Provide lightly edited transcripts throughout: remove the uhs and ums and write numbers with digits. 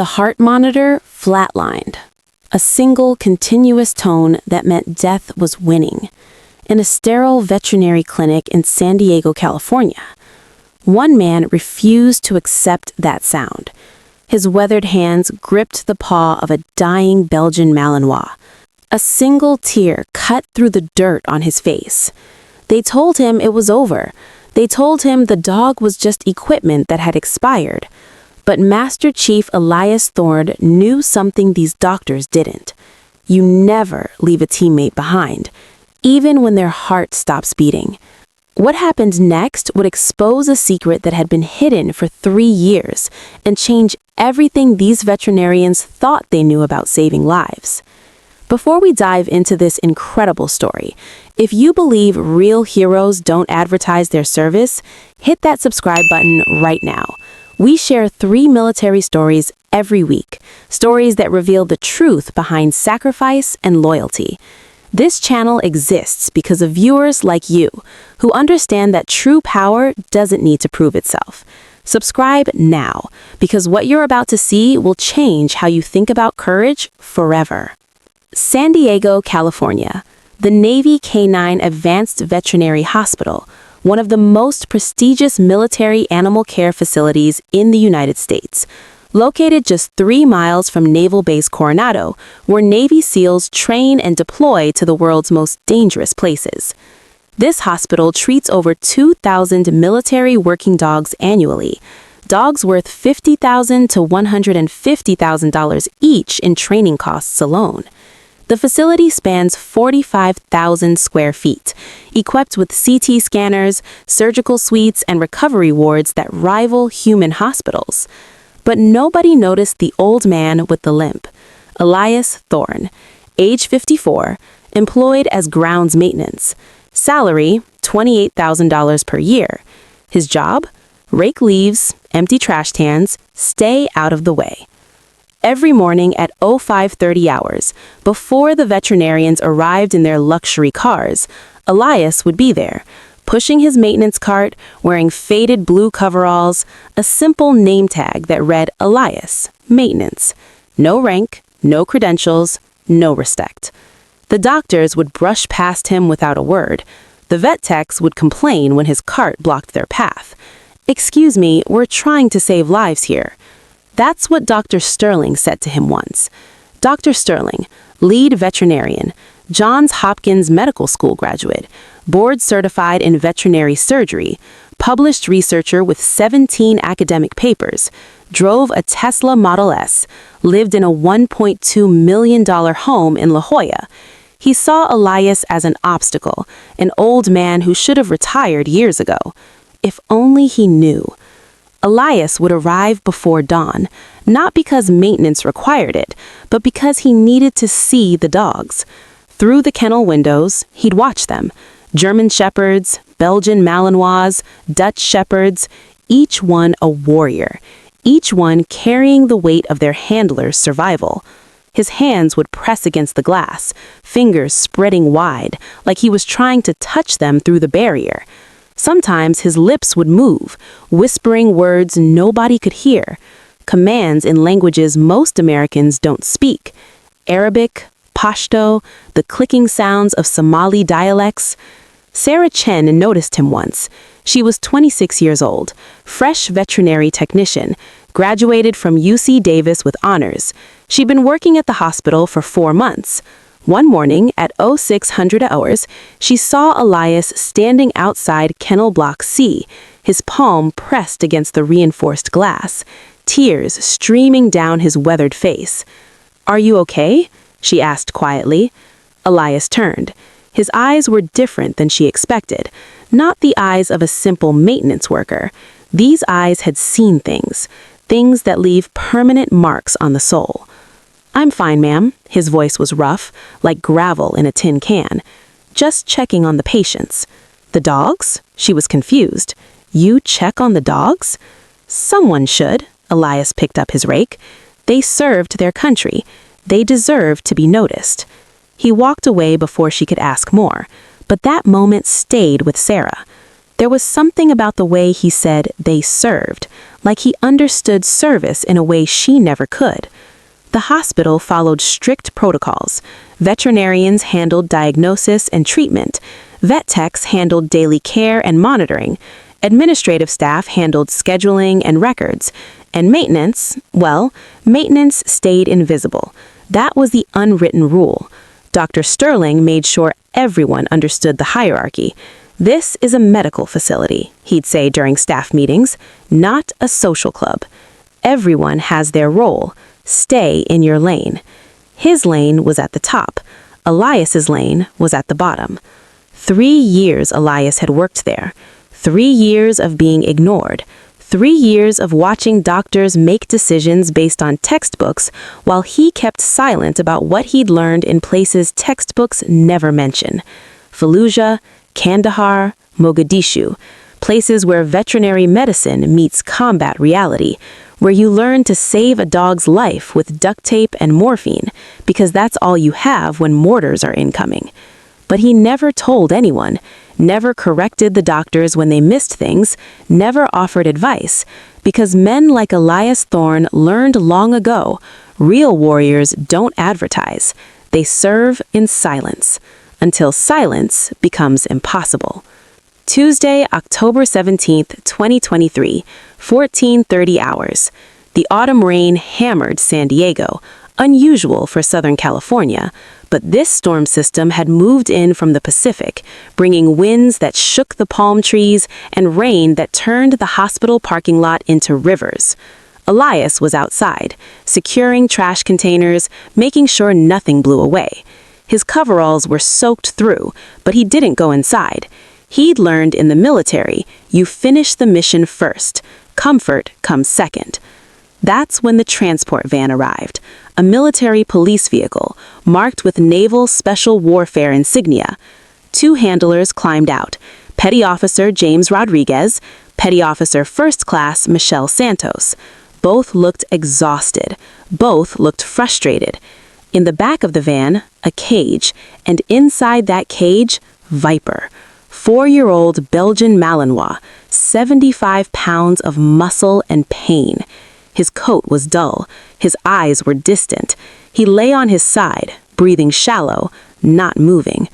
The heart monitor flatlined. A single continuous tone that meant death was winning. In a sterile veterinary clinic in San Diego, California. One man refused to accept that sound. His weathered hands gripped the paw of a dying Belgian Malinois. A single tear cut through the dirt on his face. They told him it was over. They told him the dog was just equipment that had expired. But Master Chief Elias Thorne knew something these doctors didn't. You never leave a teammate behind, even when their heart stops beating. What happened next would expose a secret that had been hidden for 3 years and change everything these veterinarians thought they knew about saving lives. Before we dive into this incredible story, if you believe real heroes don't advertise their service, hit that subscribe button right now. We share 3 military stories every week, stories that reveal the truth behind sacrifice and loyalty. This channel exists because of viewers like you, who understand that true power doesn't need to prove itself. Subscribe now, because what you're about to see will change how you think about courage forever. San Diego, California, the Navy Canine Advanced Veterinary Hospital, one of the most prestigious military animal care facilities in the United States, located just 3 miles from Naval Base Coronado, where Navy SEALs train and deploy to the world's most dangerous places. This hospital treats over 2,000 military working dogs annually, dogs worth $50,000 to $150,000 each in training costs alone. The facility spans 45,000 square feet, equipped with CT scanners, surgical suites, and recovery wards that rival human hospitals. But nobody noticed the old man with the limp, Elias Thorne, age 54, employed as grounds maintenance. Salary, $28,000 per year. His job? Rake leaves, empty trash cans, stay out of the way. Every morning at 05:30 hours, before the veterinarians arrived in their luxury cars, Elias would be there, pushing his maintenance cart, wearing faded blue coveralls, a simple name tag that read Elias, maintenance. No rank, no credentials, no respect. The doctors would brush past him without a word. The vet techs would complain when his cart blocked their path. "Excuse me, we're trying to save lives here." That's what Dr. Sterling said to him once. Dr. Sterling, lead veterinarian, Johns Hopkins Medical School graduate, board certified in veterinary surgery, published researcher with 17 academic papers, drove a Tesla Model S, lived in a $1.2 million home in La Jolla. He saw Elias as an obstacle, an old man who should have retired years ago. If only he knew. Elias would arrive before dawn, not because maintenance required it, but because he needed to see the dogs. Through the kennel windows, he'd watch them. German Shepherds, Belgian Malinois, Dutch Shepherds, each one a warrior, each one carrying the weight of their handler's survival. His hands would press against the glass, fingers spreading wide, like he was trying to touch them through the barrier. Sometimes his lips would move, whispering words nobody could hear, commands in languages most Americans don't speak. Arabic, Pashto, the clicking sounds of Somali dialects. Sarah Chen noticed him once. She was 26 years old, fresh veterinary technician, graduated from UC Davis with honors. She'd been working at the hospital for 4 months. One morning at 0600 hours, she saw Elias standing outside Kennel Block C, his palm pressed against the reinforced glass, tears streaming down his weathered face. "Are you okay?" she asked quietly. Elias turned. His eyes were different than she expected, not the eyes of a simple maintenance worker. These eyes had seen things, things that leave permanent marks on the soul. "I'm fine, ma'am." His voice was rough, like gravel in a tin can. "Just checking on the patients." "The dogs?" She was confused. "You check on the dogs?" "Someone should." Elias picked up his rake. "They served their country. They deserve to be noticed." He walked away before she could ask more, but that moment stayed with Sarah. There was something about the way he said they served, like he understood service in a way she never could. The hospital followed strict protocols. Veterinarians handled diagnosis and treatment. Vet techs handled daily care and monitoring. Administrative staff handled scheduling and records. And maintenance, well, maintenance stayed invisible. That was the unwritten rule. Dr. Sterling made sure everyone understood the hierarchy. This is a medical facility, he'd say during staff meetings, not a social club. Everyone has their role. Stay in your lane. His lane was at the top. Elias's lane was at the bottom. 3 years Elias had worked there. 3 years of being ignored. 3 years of watching doctors make decisions based on textbooks while he kept silent about what he'd learned in places textbooks never mention. Fallujah, Kandahar, Mogadishu, places where veterinary medicine meets combat reality, where you learn to save a dog's life with duct tape and morphine, because that's all you have when mortars are incoming. But he never told anyone, never corrected the doctors when they missed things, never offered advice, because men like Elias Thorne learned long ago, real warriors don't advertise. They serve in silence, until silence becomes impossible. Tuesday, October 17th, 2023, 14:30 hours. The autumn rain hammered San Diego, unusual for Southern California, but this storm system had moved in from the Pacific, bringing winds that shook the palm trees and rain that turned the hospital parking lot into rivers. Elias was outside, securing trash containers, making sure nothing blew away. His coveralls were soaked through, but he didn't go inside. He'd learned in the military, you finish the mission first. Comfort comes second. That's when the transport van arrived, a military police vehicle marked with Naval Special Warfare insignia. 2 handlers climbed out, Petty Officer James Rodriguez, Petty Officer First Class Michelle Santos. Both looked exhausted. Both looked frustrated. In the back of the van, a cage, and inside that cage, Viper. 4-year-old Belgian Malinois, 75 pounds of muscle and pain. His coat was dull. His eyes were distant. He lay on his side, breathing shallow, not moving.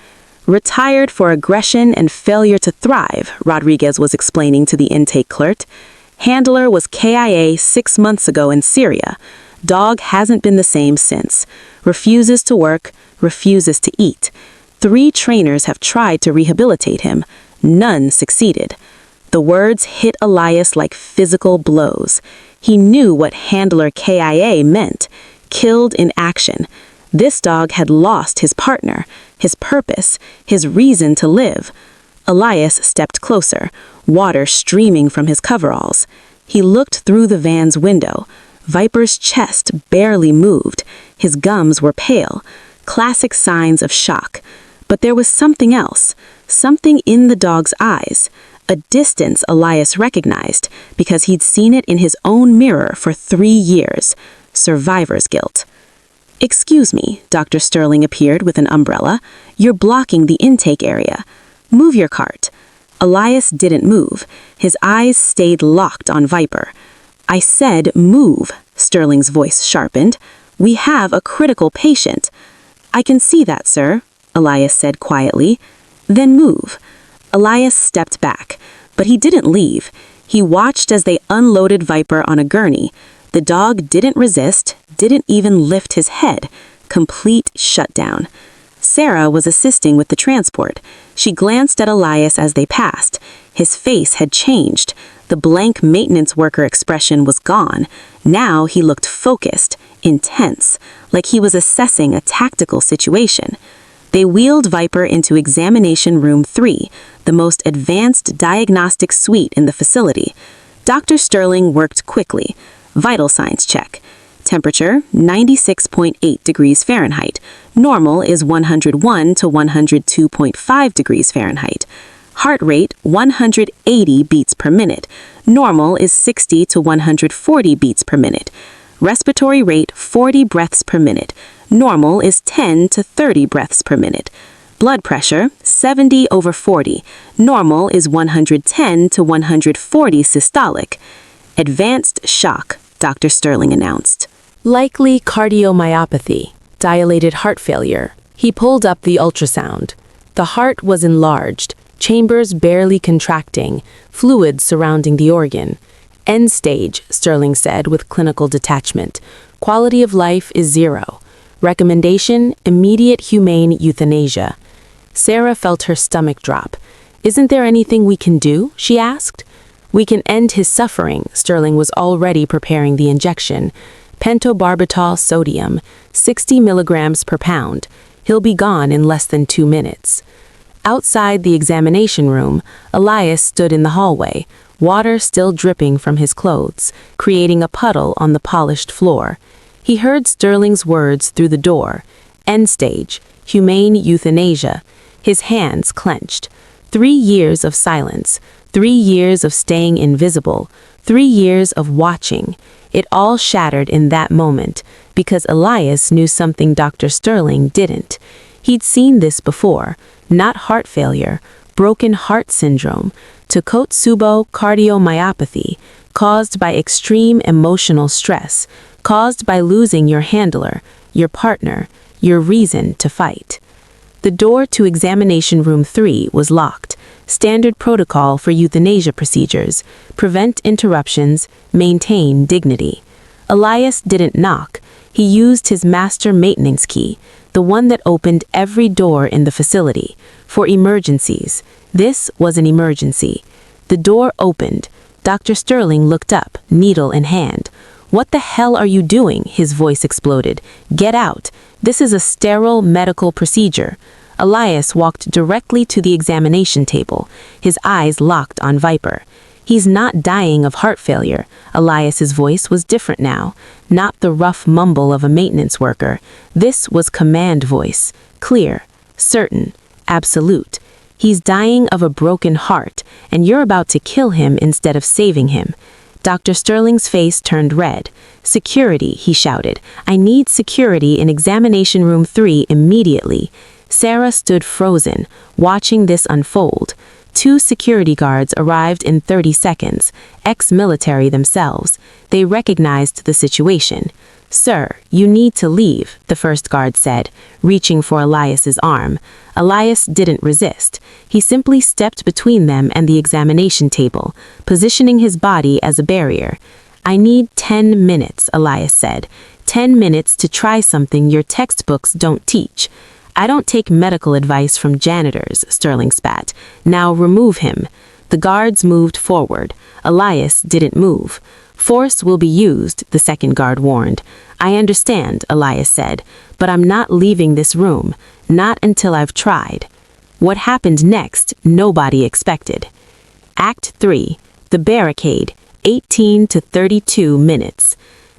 Retired for aggression and failure to thrive, Rodriguez was explaining to the intake clerk. Handler was KIA 6 months ago in Syria. Dog hasn't been the same since. Refuses to work, refuses to eat. 3 trainers have tried to rehabilitate him. None succeeded. The words hit Elias like physical blows. He knew what handler KIA meant. Killed in action. This dog had lost his partner, his purpose, his reason to live. Elias stepped closer, water streaming from his coveralls. He looked through the van's window. Viper's chest barely moved. His gums were pale. Classic signs of shock. But there was something else, something in the dog's eyes, a distance Elias recognized because he'd seen it in his own mirror for 3 years. Survivor's guilt. "Excuse me," Dr. Sterling appeared with an umbrella. "You're blocking the intake area. Move your cart." Elias didn't move. His eyes stayed locked on Viper. "I said move," Sterling's voice sharpened. "We have a critical patient." "I can see that, sir," Elias said quietly. "Then move." Elias stepped back, but he didn't leave. He watched as they unloaded Viper on a gurney. The dog didn't resist, didn't even lift his head. Complete shutdown. Sarah was assisting with the transport. She glanced at Elias as they passed. His face had changed. The blank maintenance worker expression was gone. Now he looked focused, intense, like he was assessing a tactical situation. They wheeled Viper into Examination Room 3, the most advanced diagnostic suite in the facility. Dr. Sterling worked quickly. Vital signs check. Temperature, 96.8 degrees Fahrenheit. Normal is 101 to 102.5 degrees Fahrenheit. Heart rate, 180 beats per minute. Normal is 60 to 140 beats per minute. Respiratory rate, 40 breaths per minute. Normal is 10 to 30 breaths per minute. Blood pressure, 70/40. Normal is 110 to 140 systolic. Advanced shock, Dr. Sterling announced. Likely cardiomyopathy, dilated heart failure. He pulled up the ultrasound. The heart was enlarged, chambers barely contracting, fluids surrounding the organ. End stage, Sterling said with clinical detachment. Quality of life is 0. Recommendation, immediate humane euthanasia. Sarah felt her stomach drop. Isn't there anything we can do? She asked. We can end his suffering. Sterling was already preparing the injection. Pentobarbital sodium, 60 milligrams per pound. He'll be gone in less than 2 minutes. Outside the examination room, Elias stood in the hallway, water still dripping from his clothes, creating a puddle on the polished floor. He heard Sterling's words through the door. End stage, humane euthanasia. His hands clenched. 3 years of silence, 3 years of staying invisible, 3 years of watching. It all shattered in that moment, because Elias knew something Dr. Sterling didn't. He'd seen this before, not heart failure, broken heart syndrome, Takotsubo cardiomyopathy, caused by extreme emotional stress, caused by losing your handler, your partner, your reason to fight. The door to examination room 3 was locked. Standard protocol for euthanasia procedures. Prevent interruptions, maintain dignity. Elias didn't knock. He used his master maintenance key, the one that opened every door in the facility, for emergencies. This was an emergency. The door opened. Dr. Sterling looked up, needle in hand. What the hell are you doing? His voice exploded. Get out. This is a sterile medical procedure. Elias walked directly to the examination table, his eyes locked on Viper. He's not dying of heart failure. Elias's voice was different now, not the rough mumble of a maintenance worker. This was command voice, clear, certain, absolute. He's dying of a broken heart, and you're about to kill him instead of saving him. Dr. Sterling's face turned red. Security, he shouted. I need security in examination room 3 immediately. Sarah stood frozen, watching this unfold. 2 security guards arrived in 30 seconds, ex-military themselves. They recognized the situation. Sir, you need to leave, the first guard said, reaching for Elias's arm. Elias didn't resist. He simply stepped between them and the examination table, positioning his body as a barrier. I need 10 minutes, Elias said. 10 minutes to try something your textbooks don't teach. I don't take medical advice from janitors, Sterling spat. Now remove him. The guards moved forward. Elias didn't move. Force will be used, the second guard warned. I understand, Elias said, but I'm not leaving this room. Not until I've tried. What happened next, nobody expected. Act 3. The barricade, 18 to 32 minutes.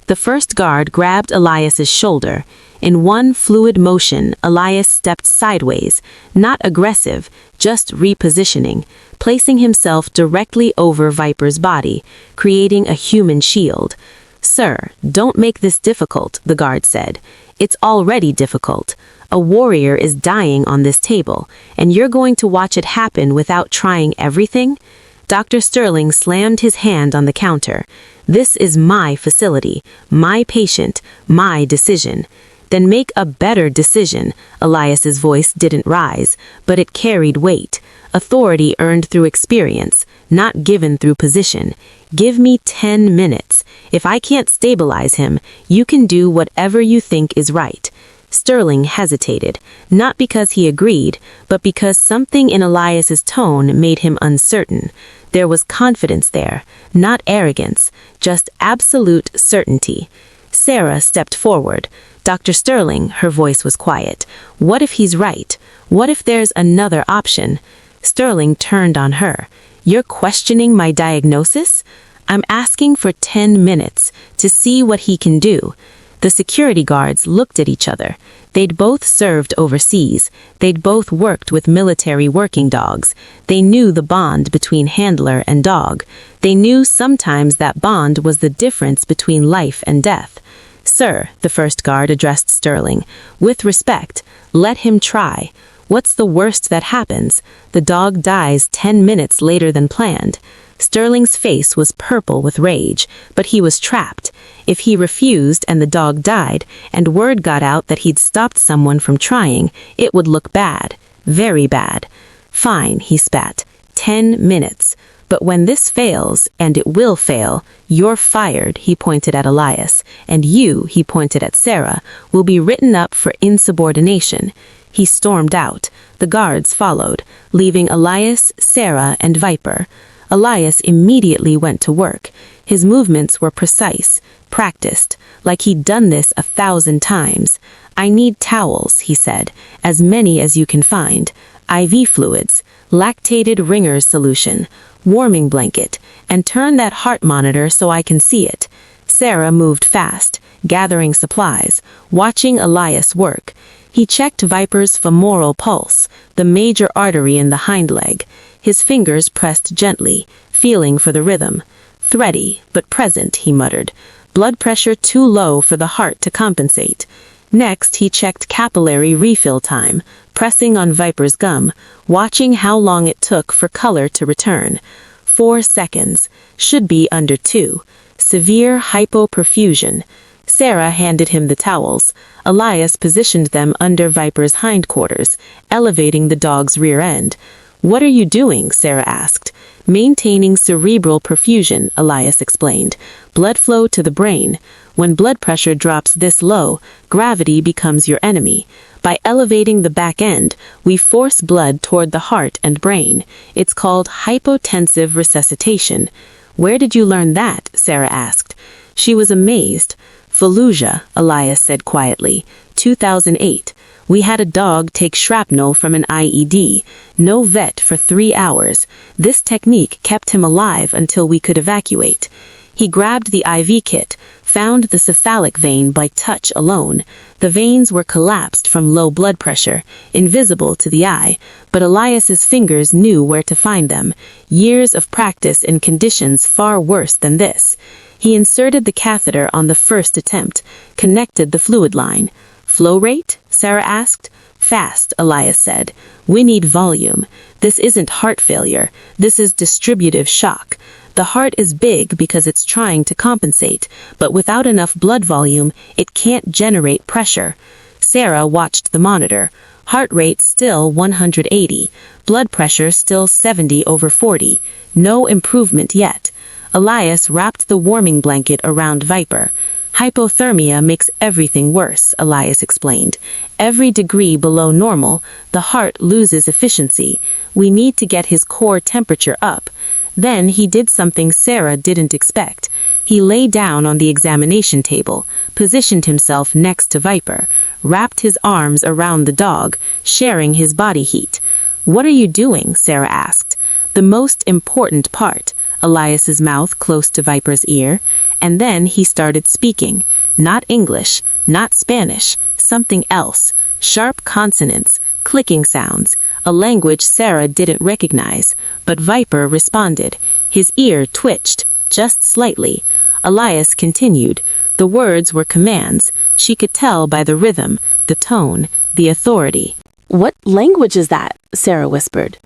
The first guard grabbed Elias's shoulder. In one fluid motion, Elias stepped sideways, not aggressive, just repositioning, placing himself directly over Viper's body, creating a human shield. Sir, don't make this difficult, the guard said. It's already difficult. A warrior is dying on this table, and you're going to watch it happen without trying everything? Dr. Sterling slammed his hand on the counter. This is my facility, my patient, my decision. Then make a better decision. Elias's voice didn't rise, but it carried weight. Authority earned through experience, not given through position. Give me 10 minutes. If I can't stabilize him, you can do whatever you think is right. Sterling hesitated, not because he agreed, but because something in Elias's tone made him uncertain. There was confidence there, not arrogance, just absolute certainty. Sarah stepped forward. Dr. Sterling, her voice was quiet. What if he's right? What if there's another option? Sterling turned on her. You're questioning my diagnosis? I'm asking for 10 minutes to see what he can do. The security guards looked at each other. They'd both served overseas. They'd both worked with military working dogs. They knew the bond between handler and dog. They knew sometimes that bond was the difference between life and death. Sir, the first guard addressed Sterling, with respect, let him try. What's the worst that happens? The dog dies 10 minutes later than planned. Sterling's face was purple with rage, but he was trapped. If he refused and the dog died, and word got out that he'd stopped someone from trying, it would look bad. Very bad. Fine, he spat. 10 minutes. But when this fails, and it will fail, you're fired, he pointed at Elias, and you, he pointed at Sarah, will be written up for insubordination. He stormed out. The guards followed, leaving Elias, Sarah, and Viper. Elias immediately went to work. His movements were precise, practiced, like he'd done this 1,000 times. I need towels, he said, as many as you can find. IV fluids, lactated Ringer's solution, warming blanket, and turn that heart monitor so I can see it. Sarah moved fast, gathering supplies, watching Elias work. He checked Viper's femoral pulse, the major artery in the hind leg. His fingers pressed gently, feeling for the rhythm. Thready, but present, he muttered. Blood pressure too low for the heart to compensate. Next, he checked capillary refill time, pressing on Viper's gum, watching how long it took for color to return. 4 seconds. Should be under 2. Severe hypoperfusion. Sarah handed him the towels. Elias positioned them under Viper's hindquarters, elevating the dog's rear end. What are you doing? Sarah asked. Maintaining cerebral perfusion, Elias explained. Blood flow to the brain. When blood pressure drops this low, gravity becomes your enemy. By elevating the back end, we force blood toward the heart and brain. It's called hypotensive resuscitation. Where did you learn that? Sarah asked. She was amazed. Fallujah, Elias said quietly. 2008. We had a dog take shrapnel from an IED. No vet for 3 hours. This technique kept him alive until we could evacuate. He grabbed the IV kit, found the cephalic vein by touch alone. The veins were collapsed from low blood pressure, invisible to the eye, but Elias's fingers knew where to find them. Years of practice in conditions far worse than this. He inserted the catheter on the first attempt, connected the fluid line. Flow rate? Sarah asked. Fast, Elias said. We need volume. This isn't heart failure. This is distributive shock. The heart is big because it's trying to compensate, but without enough blood volume, it can't generate pressure. Sarah watched the monitor. Heart rate still 180. Blood pressure still 70/40. No improvement yet. Elias wrapped the warming blanket around Viper. Hypothermia makes everything worse, Elias explained. Every degree below normal, the heart loses efficiency. We need to get his core temperature up. Then he did something Sarah didn't expect. He lay down on the examination table, positioned himself next to Viper, wrapped his arms around the dog, sharing his body heat. What are you doing? Sarah asked. The most important part. Elias's mouth close to Viper's ear, and then he started speaking. Not English, not Spanish, something else. Sharp consonants, clicking sounds, a language Sarah didn't recognize, but Viper responded. His ear twitched, just slightly. Elias continued. The words were commands. She could tell by the rhythm, the tone, the authority. What language is that? Sarah whispered.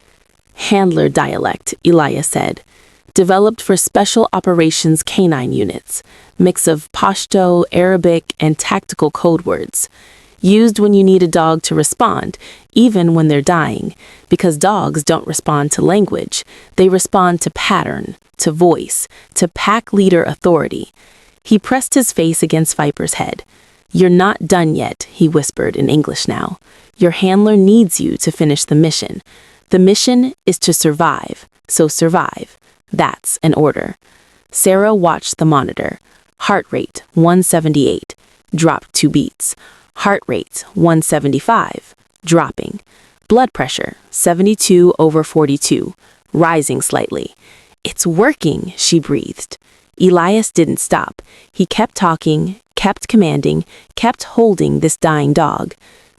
Handler dialect, Elias said. Developed for special operations canine units, mix of Pashto, Arabic, and tactical code words. Used when you need a dog to respond, even when they're dying, because dogs don't respond to language. They respond to pattern, to voice, to pack leader authority. He pressed his face against Viper's head. You're not done yet, he whispered in English now. Your handler needs you to finish the mission. The mission is to survive, so survive. That's an order. Sarah watched the monitor. Heart rate 178, dropped 2 beats. Heart rate 175, dropping. Blood pressure 72/42, rising slightly. It's working, she breathed. Elias didn't stop. He kept talking, kept commanding, kept holding this dying dog.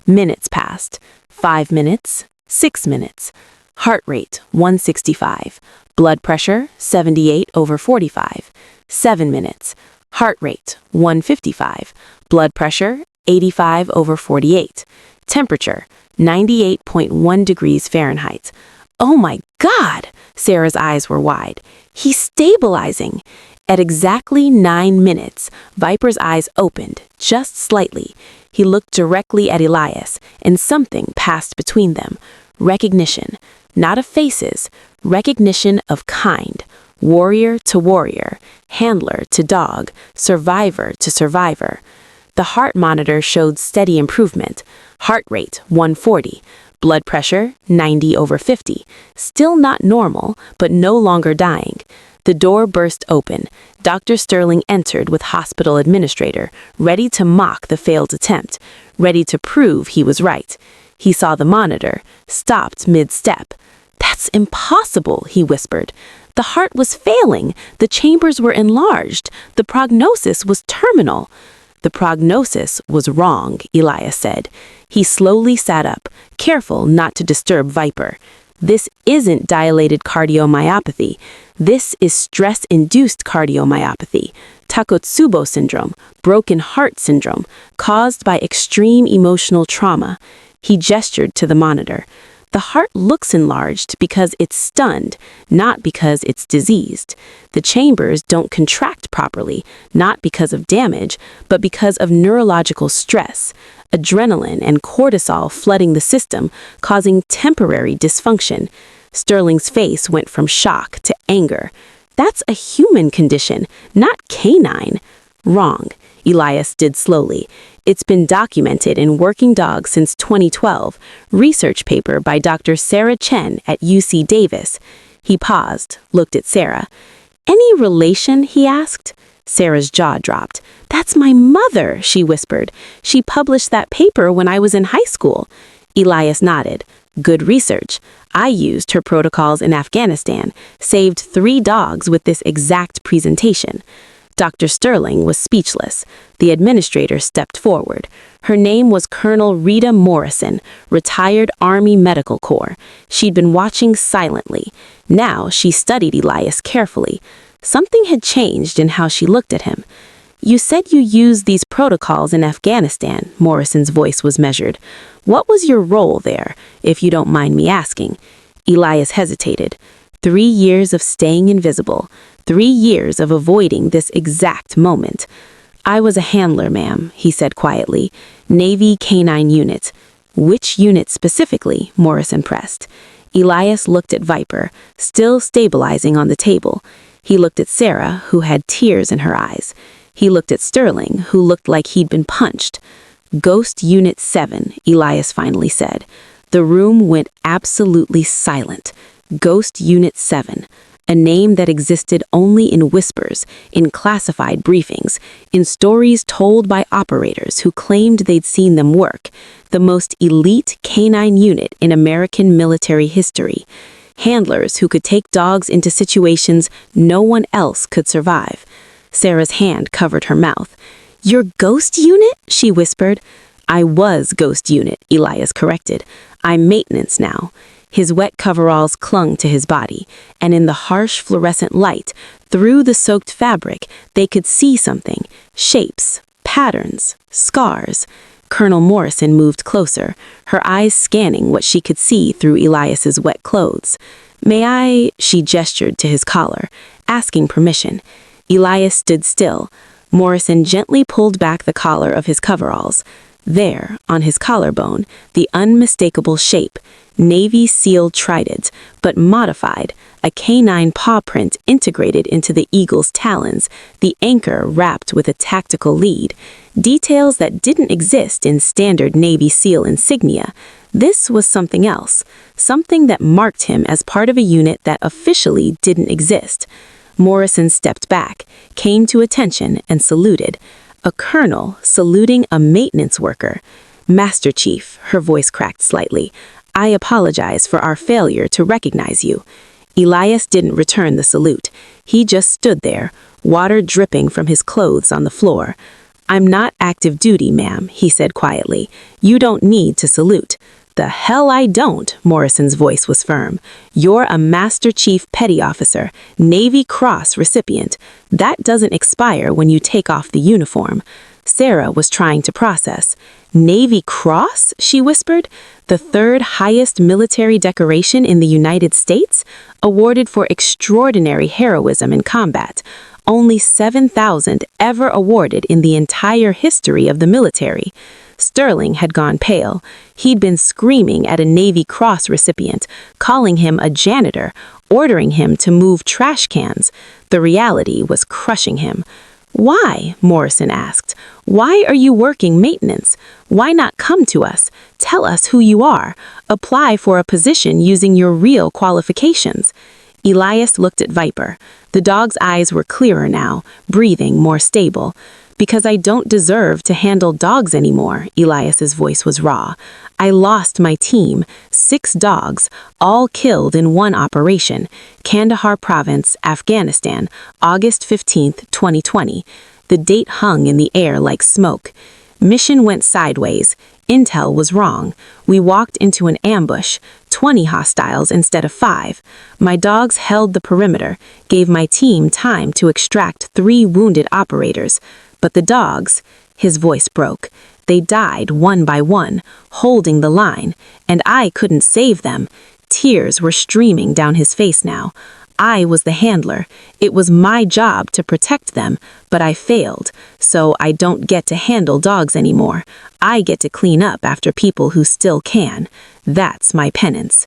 Minutes passed. 5 minutes, 6 minutes. Heart rate 165. Blood pressure 78/45. 7 minutes. Heart rate 155. Blood pressure 85/48. Temperature 98.1 degrees Fahrenheit. Oh my God! Sarah's eyes were wide. He's stabilizing. At exactly 9 minutes, Viper's eyes opened, just slightly. He looked directly at Elias, and something passed between them. Recognition, not of faces, recognition of kind. Warrior to warrior, handler to dog, survivor to survivor. The heart monitor showed steady improvement. Heart rate 140, blood pressure 90/50. Still not normal, but no longer dying. The door burst open. Dr. Sterling entered with hospital administrator, ready to mock the failed attempt, ready to prove he was right. He saw the monitor, stopped mid-step. "That's impossible," he whispered. The heart was failing. The chambers were enlarged. The prognosis was terminal. "The prognosis was wrong," Elias said. He slowly sat up, careful not to disturb Viper. "This isn't dilated cardiomyopathy. This is stress-induced cardiomyopathy, Takotsubo syndrome, broken heart syndrome, caused by extreme emotional trauma." He gestured to the monitor. "The heart looks enlarged because it's stunned, not because it's diseased. The chambers don't contract properly, not because of damage, but because of neurological stress, adrenaline and cortisol flooding the system, causing temporary dysfunction." Sterling's face went from shock to anger. "That's a human condition, not canine." "Wrong," Elias did slowly. "It's been documented in working dogs since 2012, research paper by Dr. Sarah Chen at UC Davis." He paused, looked at Sarah. "Any relation?" he asked. Sarah's jaw dropped. "That's my mother," she whispered. "She published that paper when I was in high school." Elias nodded. "Good research. I used her protocols in Afghanistan, saved 3 dogs with this exact presentation." Dr. Sterling was speechless. The administrator stepped forward. Her name was Colonel Rita Morrison, retired Army Medical Corps. She'd been watching silently. Now she studied Elias carefully. Something had changed in how she looked at him. "You said you used these protocols in Afghanistan," Morrison's voice was measured. "What was your role there, if you don't mind me asking?" Elias hesitated. 3 years of staying invisible. 3 years of avoiding this exact moment. "I was a handler, ma'am," he said quietly. "Navy Canine Unit." "Which unit specifically?" Morrison pressed. Elias looked at Viper, still stabilizing on the table. He looked at Sarah, who had tears in her eyes. He looked at Sterling, who looked like he'd been punched. "Ghost Unit 7, Elias finally said. The room went absolutely silent. Ghost Unit 7. A name that existed only in whispers, in classified briefings, in stories told by operators who claimed they'd seen them work. The most elite canine unit in American military history. Handlers who could take dogs into situations no one else could survive. Sarah's hand covered her mouth. "Your ghost unit?" she whispered. "I was ghost unit," Elias corrected. "I'm maintenance now." His wet coveralls clung to his body, and in the harsh fluorescent light, through the soaked fabric, they could see something. Shapes, patterns, scars. Colonel Morrison moved closer, her eyes scanning what she could see through Elias's wet clothes. "May I?" She gestured to his collar, asking permission. Elias stood still. Morrison gently pulled back the collar of his coveralls. There, on his collarbone, the unmistakable shape, Navy SEAL Trident, but modified, a canine paw print integrated into the eagle's talons, the anchor wrapped with a tactical lead, details that didn't exist in standard Navy SEAL insignia. This was something else, something that marked him as part of a unit that officially didn't exist. Morrison stepped back, came to attention, and saluted. A colonel saluting a maintenance worker. "Master Chief," her voice cracked slightly, "I apologize for our failure to recognize you." Elias didn't return the salute. He just stood there, water dripping from his clothes on the floor. "I'm not active duty, ma'am," he said quietly. "You don't need to salute." "The hell I don't," Morrison's voice was firm. "You're a Master Chief Petty Officer, Navy Cross recipient. That doesn't expire when you take off the uniform." Sarah was trying to process. Navy Cross, she whispered, the third highest military decoration in the United States, awarded for extraordinary heroism in combat. Only 7,000 ever awarded in the entire history of the military. Sterling had gone pale. He'd been screaming at a Navy Cross recipient, calling him a janitor, ordering him to move trash cans. The reality was crushing him. "Why?" Morrison asked. "Why are you working maintenance? Why not come to us? Tell us who you are. Apply for a position using your real qualifications." Elias looked at Viper. The dog's eyes were clearer now, breathing more stable. "Because I don't deserve to handle dogs anymore," Elias's voice was raw. "I lost my team, 6 dogs, all killed in one operation. Kandahar Province, Afghanistan, August 15th, 2020. The date hung in the air like smoke. Mission went sideways. Intel was wrong. We walked into an ambush, 20 hostiles instead of 5. My dogs held the perimeter, gave my team time to extract 3 wounded operators. But the dogs," his voice broke, "they died one by one, holding the line, and I couldn't save them." Tears were streaming down his face now. "I was the handler. It was my job to protect them, but I failed, so I don't get to handle dogs anymore. I get to clean up after people who still can. That's my penance."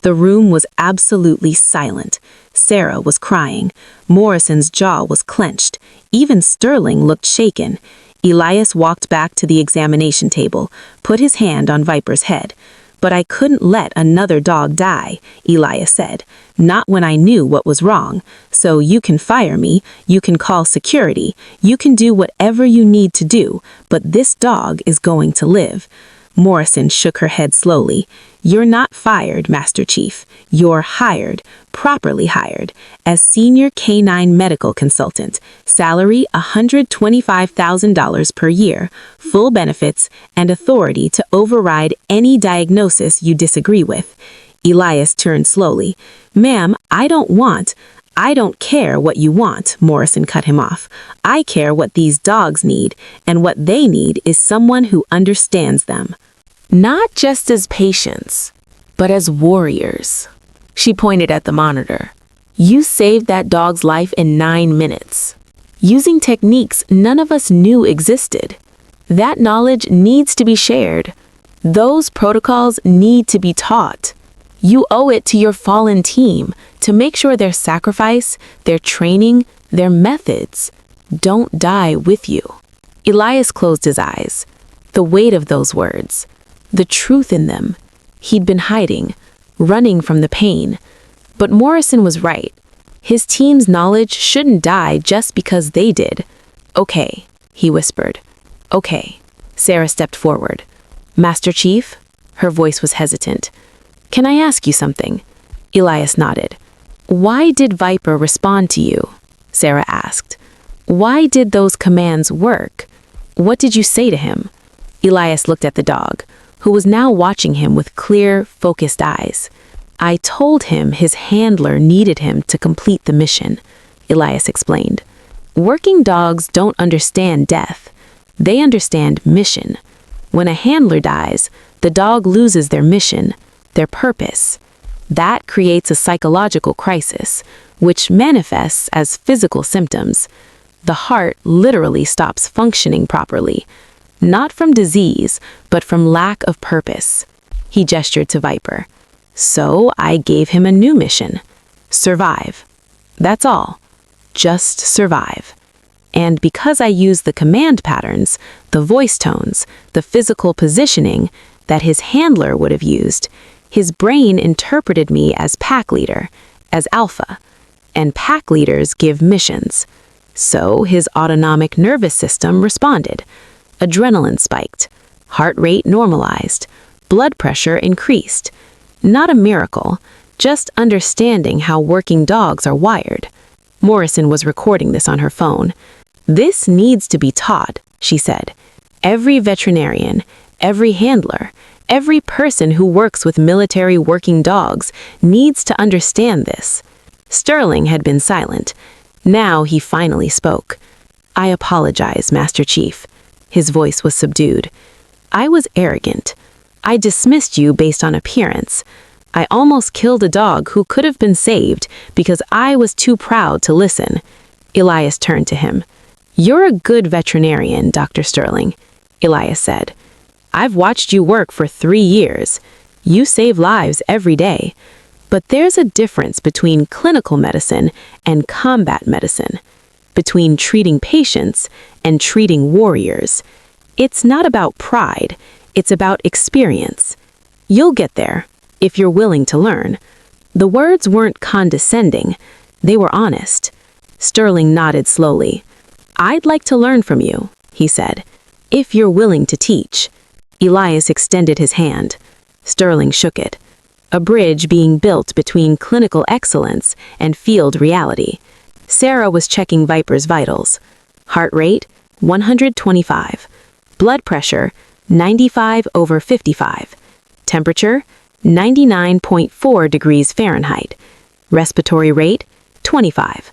The room was absolutely silent. Sarah was crying. Morrison's jaw was clenched. Even Sterling looked shaken. Elias walked back to the examination table, put his hand on Viper's head. "But I couldn't let another dog die," Elias said. "Not when I knew what was wrong. So you can fire me, you can call security, you can do whatever you need to do, but this dog is going to live." Morrison shook her head slowly. "You're not fired, Master Chief. You're hired, properly hired, as Senior Canine Medical Consultant. Salary $125,000 per year, full benefits, and authority to override any diagnosis you disagree with." Elias turned slowly. "Ma'am, I don't care what you want," Morrison cut him off. "I care what these dogs need, and what they need is someone who understands them. Not just as patients, but as warriors." She pointed at the monitor. "You saved that dog's life in 9 minutes, using techniques none of us knew existed. That knowledge needs to be shared. Those protocols need to be taught. You owe it to your fallen team to make sure their sacrifice, their training, their methods don't die with you." Elias closed his eyes. The weight of those words, the truth in them. He'd been hiding, running from the pain. But Morrison was right. His team's knowledge shouldn't die just because they did. "Okay," he whispered. "Okay." Sarah stepped forward. "Master Chief?" Her voice was hesitant. "Can I ask you something?" Elias nodded. "Why did Viper respond to you?" Sarah asked. "Why did those commands work? What did you say to him?" Elias looked at the dog, who was now watching him with clear, focused eyes. "I told him his handler needed him to complete the mission," Elias explained. "Working dogs don't understand death. They understand mission. When a handler dies, the dog loses their mission, their purpose. That creates a psychological crisis, which manifests as physical symptoms. The heart literally stops functioning properly, not from disease, but from lack of purpose." He gestured to Viper. "So I gave him a new mission. Survive. That's all. Just survive. And because I used the command patterns, the voice tones, the physical positioning that his handler would have used, his brain interpreted me as pack leader, as alpha. And pack leaders give missions. So his autonomic nervous system responded. Adrenaline spiked. Heart rate normalized. Blood pressure increased. Not a miracle, just understanding how working dogs are wired." Morrison was recording this on her phone. "This needs to be taught," she said. "Every veterinarian, every handler, every person who works with military working dogs needs to understand this." Sterling had been silent. Now he finally spoke. "I apologize, Master Chief. His voice was subdued. "I was arrogant. I dismissed you based on appearance. I almost killed a dog who could have been saved because I was too proud to listen." Elias turned to him. "You're a good veterinarian, Dr. Sterling," Elias said. "I've watched you work for 3 years. You save lives every day. But there's a difference between clinical medicine and combat medicine, between treating patients and treating warriors. It's not about pride, it's about experience. You'll get there, if you're willing to learn." The words weren't condescending, they were honest. Sterling nodded slowly. "I'd like to learn from you," he said, "if you're willing to teach." Elias extended his hand. Sterling shook it. A bridge being built between clinical excellence and field reality. Sarah was checking Viper's vitals. Heart rate, 125. Blood pressure, 95/55. Temperature, 99.4 degrees Fahrenheit. Respiratory rate, 25.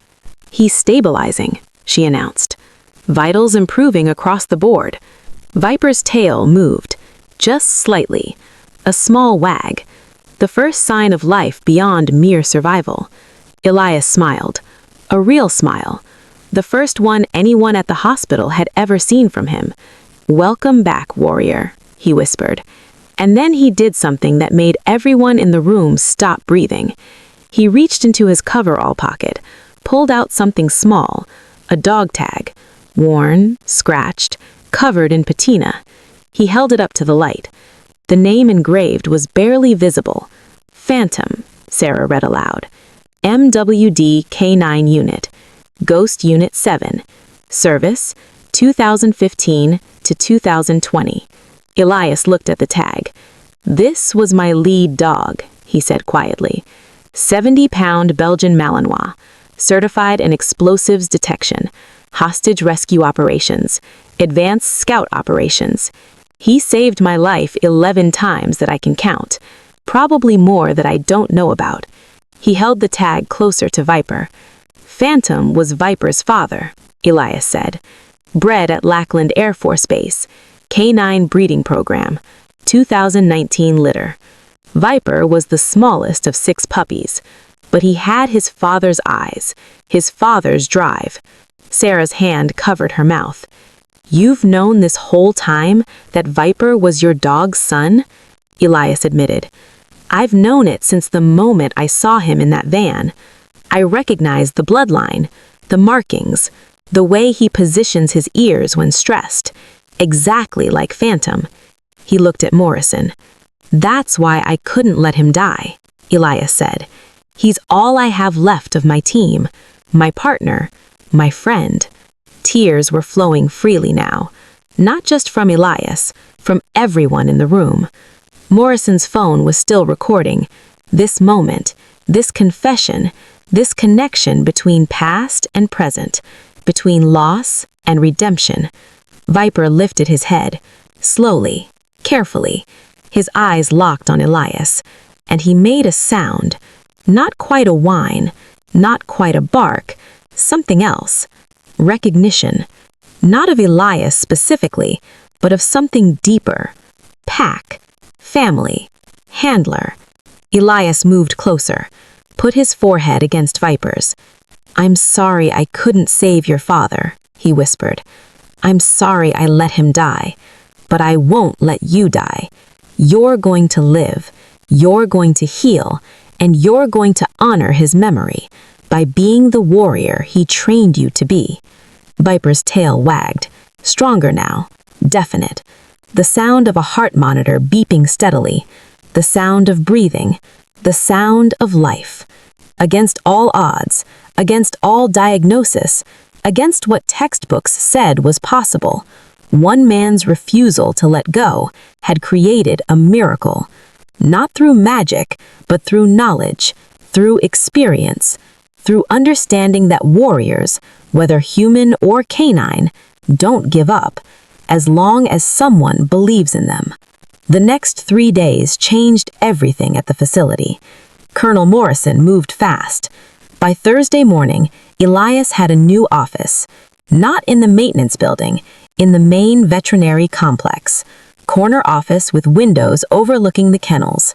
"He's stabilizing," she announced. "Vitals improving across the board." Viper's tail moved, just slightly. A small wag. The first sign of life beyond mere survival. Elias smiled. A real smile. The first one anyone at the hospital had ever seen from him. "Welcome back, warrior," he whispered. And then he did something that made everyone in the room stop breathing. He reached into his coverall pocket, pulled out something small, a dog tag, worn, scratched, covered in patina. He held it up to the light. The name engraved was barely visible. "Phantom," Sarah read aloud. "MWD K9 Unit. Ghost Unit 7. Service, 2015 to 2020. Elias looked at the tag. "This was my lead dog," he said quietly. 70-pound Belgian Malinois, certified in explosives detection, hostage rescue operations, advanced scout operations. He saved my life 11 times that I can count, probably more that I don't know about." He held the tag closer to Viper. "Phantom was Viper's father," Elias said. "Bred at Lackland Air Force Base, K9 breeding program, 2019 litter. Viper was the smallest of 6 puppies, but he had his father's eyes, his father's drive." Sarah's hand covered her mouth. "You've known this whole time that Viper was your dog's son?" Elias admitted. "I've known it since the moment I saw him in that van. I recognized the bloodline, the markings, the way he positions his ears when stressed, exactly like Phantom." He looked at Morrison. "That's why I couldn't let him die," Elias said. "He's all I have left of my team, my partner, my friend." Tears were flowing freely now, not just from Elias, from everyone in the room. Morrison's phone was still recording. This moment, this confession, this connection between past and present, between loss and redemption. Viper lifted his head, slowly, carefully, his eyes locked on Elias, and he made a sound, not quite a whine, not quite a bark, something else. Recognition, not of Elias specifically, but of something deeper. Pack, family, handler. Elias moved closer, put his forehead against Viper's. "I'm sorry I couldn't save your father," he whispered. "I'm sorry I let him die, but I won't let you die. You're going to live, you're going to heal, and you're going to honor his memory by being the warrior he trained you to be." Viper's tail wagged, stronger now, definite. The sound of a heart monitor beeping steadily, the sound of breathing, the sound of life. Against all odds, against all diagnosis, against what textbooks said was possible, one man's refusal to let go had created a miracle. Not through magic, but through knowledge, through experience, through understanding that warriors, whether human or canine, don't give up, as long as someone believes in them. The next 3 days changed everything at the facility. Colonel Morrison moved fast. By Thursday morning, Elias had a new office, not in the maintenance building, in the main veterinary complex, corner office with windows overlooking the kennels,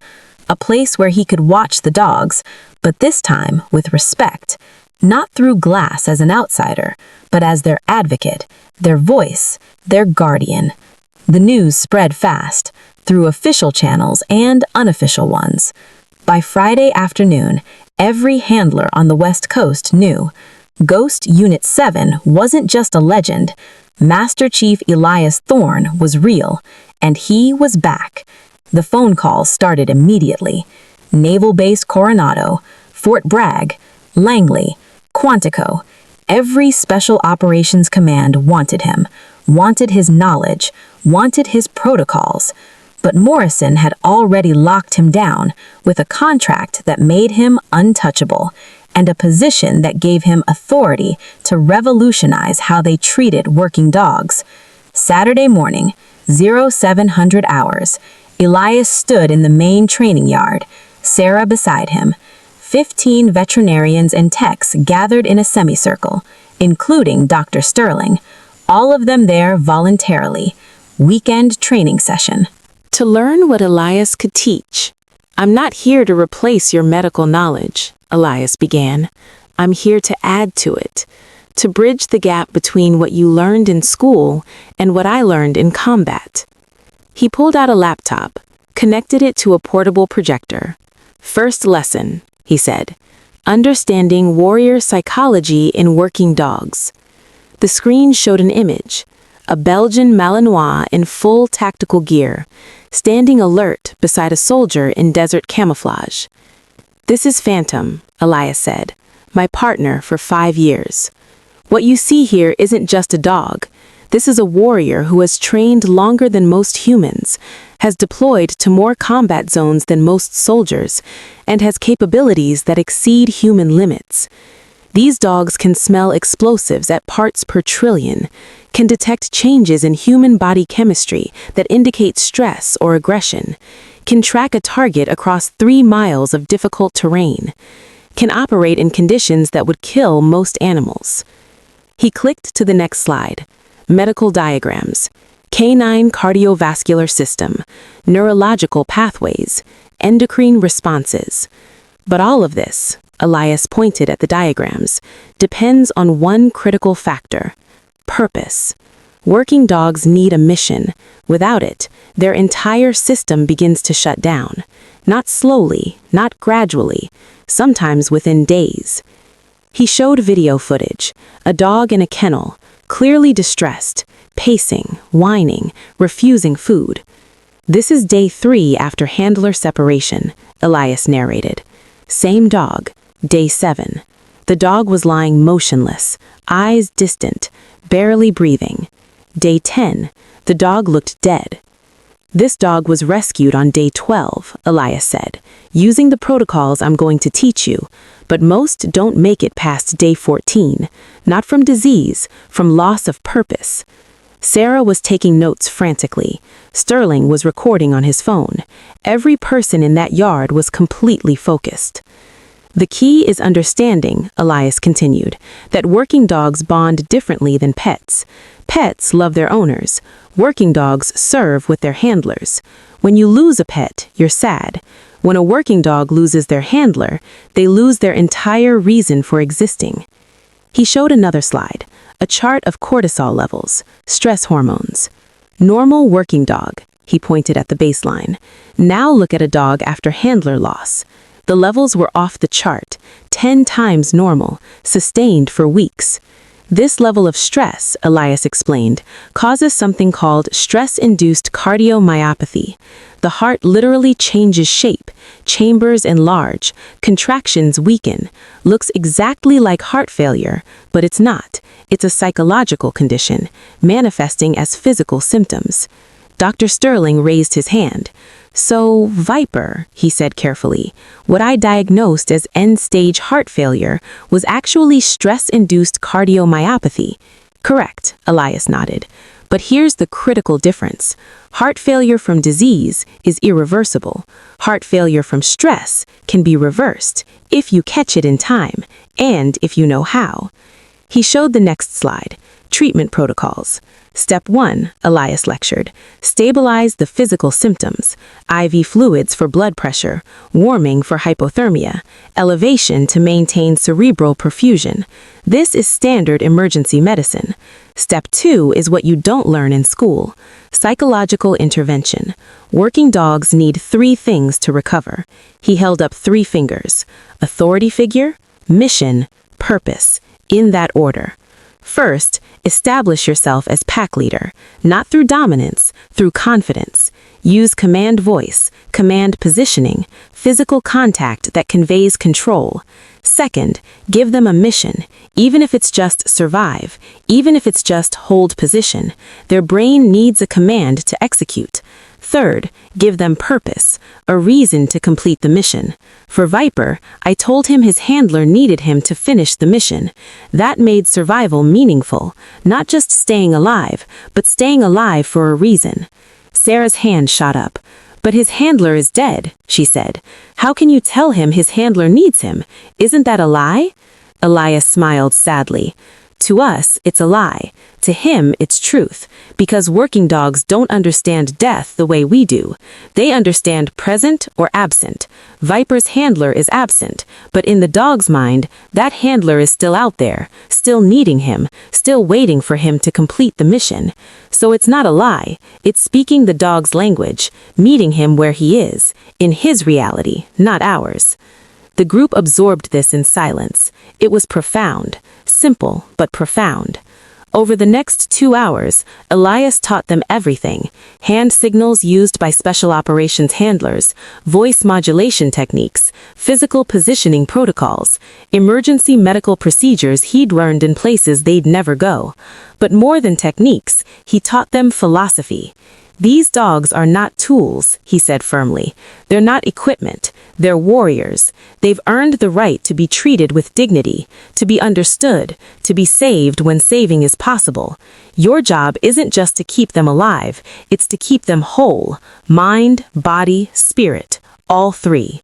a place where he could watch the dogs, but this time with respect, not through glass as an outsider, but as their advocate, their voice, their guardian. The news spread fast, through official channels and unofficial ones. By Friday afternoon, every handler on the West Coast knew Ghost Unit 7 wasn't just a legend. Master Chief Elias Thorne was real, and he was back. The phone calls started immediately. Naval Base Coronado, Fort Bragg, Langley, Quantico. Every Special Operations Command wanted him, wanted his knowledge, wanted his protocols. But Morrison had already locked him down with a contract that made him untouchable and a position that gave him authority to revolutionize how they treated working dogs. Saturday morning, 0700 hours, Elias stood in the main training yard, Sarah beside him. 15 veterinarians and techs gathered in a semicircle, including Dr. Sterling, all of them there voluntarily. Weekend training session. To learn what Elias could teach. "I'm not here to replace your medical knowledge," Elias began. "I'm here to add to it, to bridge the gap between what you learned in school and what I learned in combat." He pulled out a laptop, connected it to a portable projector. "First lesson," he said, "understanding warrior psychology in working dogs." The screen showed an image, a Belgian Malinois in full tactical gear, standing alert beside a soldier in desert camouflage. "This is Phantom," Elias said, "my partner for 5 years. What you see here isn't just a dog. This is a warrior who has trained longer than most humans, has deployed to more combat zones than most soldiers, and has capabilities that exceed human limits. These dogs can smell explosives at parts per trillion, can detect changes in human body chemistry that indicate stress or aggression, can track a target across 3 miles of difficult terrain, can operate in conditions that would kill most animals." He clicked to the next slide. Medical diagrams, canine cardiovascular system, neurological pathways, endocrine responses. But all of this, Elias pointed at the diagrams, depends on one critical factor: purpose. Working dogs need a mission. Without it, their entire system begins to shut down. Not slowly, not gradually, sometimes within days. He showed video footage, a dog in a kennel, clearly distressed, pacing, whining, refusing food. "This is day 3 after handler separation," Elias narrated. "Same dog, day 7. The dog was lying motionless, eyes distant, barely breathing. Day 10, the dog looked dead. This dog was rescued on day 12, Elias said, using the protocols I'm going to teach you, but most don't make it past day 14, not from disease, from loss of purpose." Sarah was taking notes frantically. Sterling was recording on his phone. Every person in that yard was completely focused. "The key is understanding," Elias continued, "that working dogs bond differently than pets. Pets love their owners. Working dogs serve with their handlers. When you lose a pet, you're sad. When a working dog loses their handler, they lose their entire reason for existing." He showed another slide, a chart of cortisol levels, stress hormones. "Normal working dog," he pointed at the baseline. "Now look at a dog after handler loss. The levels were off the chart, 10 times normal, sustained for weeks. This level of stress," Elias explained, "causes something called stress-induced cardiomyopathy. The heart literally changes shape, chambers enlarge, contractions weaken, looks exactly like heart failure, but it's not. It's a psychological condition, manifesting as physical symptoms." Dr. Sterling raised his hand. "So, Viper," he said carefully, "what I diagnosed as end-stage heart failure was actually stress-induced cardiomyopathy." "Correct," Elias nodded. "But here's the critical difference. Heart failure from disease is irreversible. Heart failure from stress can be reversed if you catch it in time and if you know how." He showed the next slide, treatment protocols. Step 1, Elias lectured. Stabilize the physical symptoms. IV fluids for blood pressure, warming for hypothermia, elevation to maintain cerebral perfusion. This is standard emergency medicine. Step 2 is what you don't learn in school. Psychological intervention. Working dogs need 3 things to recover. He held up 3 fingers. Authority figure, mission, purpose, in that order. First, establish yourself as pack leader, not through dominance, through confidence. Use command voice, command positioning, physical contact that conveys control. Second, give them a mission, even if it's just survive, even if it's just hold position. Their brain needs a command to execute. Third, give them purpose, a reason to complete the mission. For Viper, I told him his handler needed him to finish the mission. That made survival meaningful, not just staying alive, but staying alive for a reason. Sarah's hand shot up. But his handler is dead, she said. How can you tell him his handler needs him? Isn't that a lie? Elias smiled sadly. To us, it's a lie. To him, it's truth. Because working dogs don't understand death the way we do. They understand present or absent. Viper's handler is absent, but in the dog's mind, that handler is still out there, still needing him, still waiting for him to complete the mission. So it's not a lie. It's speaking the dog's language, meeting him where he is, in his reality, not ours. The group absorbed this in silence. It was profound, simple but profound. Over the next 2 hours, Elias taught them everything: hand signals used by special operations handlers, voice modulation techniques, physical positioning protocols, emergency medical procedures he'd learned in places they'd never go. But more than techniques, he taught them philosophy. These dogs are not tools, he said firmly. They're not equipment. They're warriors. They've earned the right to be treated with dignity, to be understood, to be saved when saving is possible. Your job isn't just to keep them alive, it's to keep them whole, mind, body, spirit, all 3.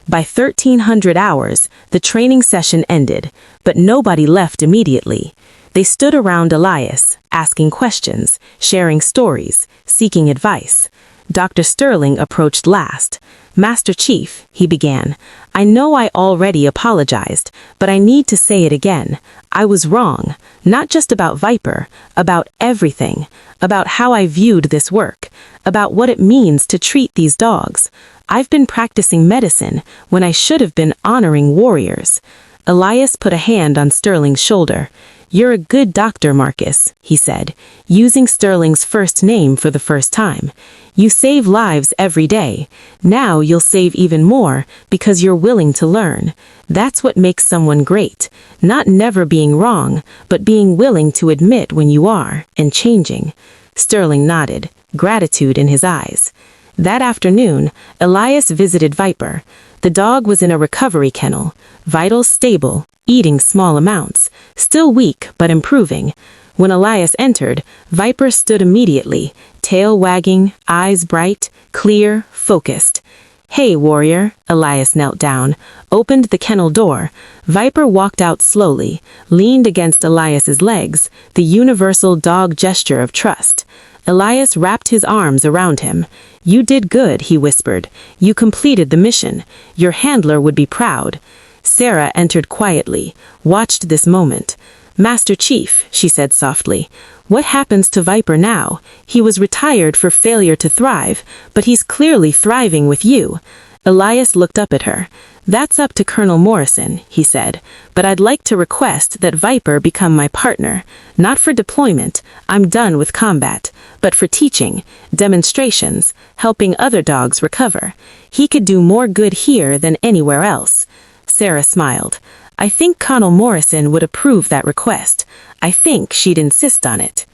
By 1300 hours, the training session ended, but nobody left immediately. They stood around Elias, asking questions, sharing stories, seeking advice. Dr. Sterling approached last. Master Chief, he began, I know I already apologized, but I need to say it again. I was wrong, not just about Viper, about everything, about how I viewed this work, about what it means to treat these dogs. I've been practicing medicine when I should have been honoring warriors. Elias put a hand on Sterling's shoulder. You're a good doctor, Marcus, he said, using Sterling's first name for the first time. You save lives every day. Now you'll save even more because you're willing to learn. That's what makes someone great. Not never being wrong, but being willing to admit when you are, and changing. Sterling nodded, gratitude in his eyes. That afternoon, Elias visited Viper. The dog was in a recovery kennel, vitals stable, eating small amounts, still weak but improving. When Elias entered, Viper stood immediately, tail wagging, eyes bright, clear, focused. Hey, warrior, Elias knelt down, opened the kennel door. Viper walked out slowly, leaned against Elias's legs, the universal dog gesture of trust. Elias wrapped his arms around him. You did good, he whispered. You completed the mission. Your handler would be proud. Sarah entered quietly, watched this moment. Master Chief, she said softly, what happens to Viper now? He was retired for failure to thrive, but he's clearly thriving with you. Elias looked up at her. That's up to Colonel Morrison, he said, but I'd like to request that Viper become my partner. Not for deployment, I'm done with combat, but for teaching, demonstrations, helping other dogs recover. He could do more good here than anywhere else. Sarah smiled. I think Colonel Morrison would approve that request. I think she'd insist on it.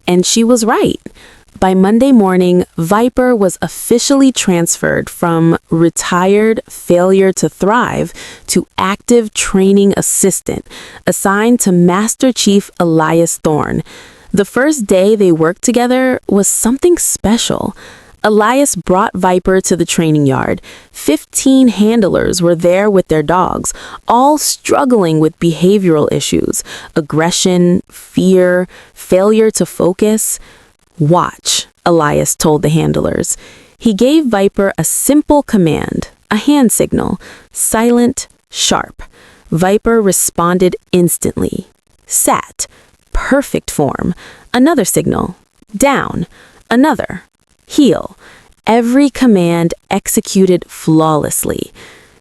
And she was right. By Monday morning, Viper was officially transferred from retired failure to thrive to active training assistant, assigned to Master Chief Elias Thorne. The first day they worked together was something special. Elias brought Viper to the training yard. 15 handlers were there with their dogs, all struggling with behavioral issues, aggression, fear, failure to focus. "Watch," Elias told the handlers. He gave Viper a simple command, a hand signal, silent, sharp. Viper responded instantly. Sat, perfect form. Another signal, down. Another, heel. Every command executed flawlessly.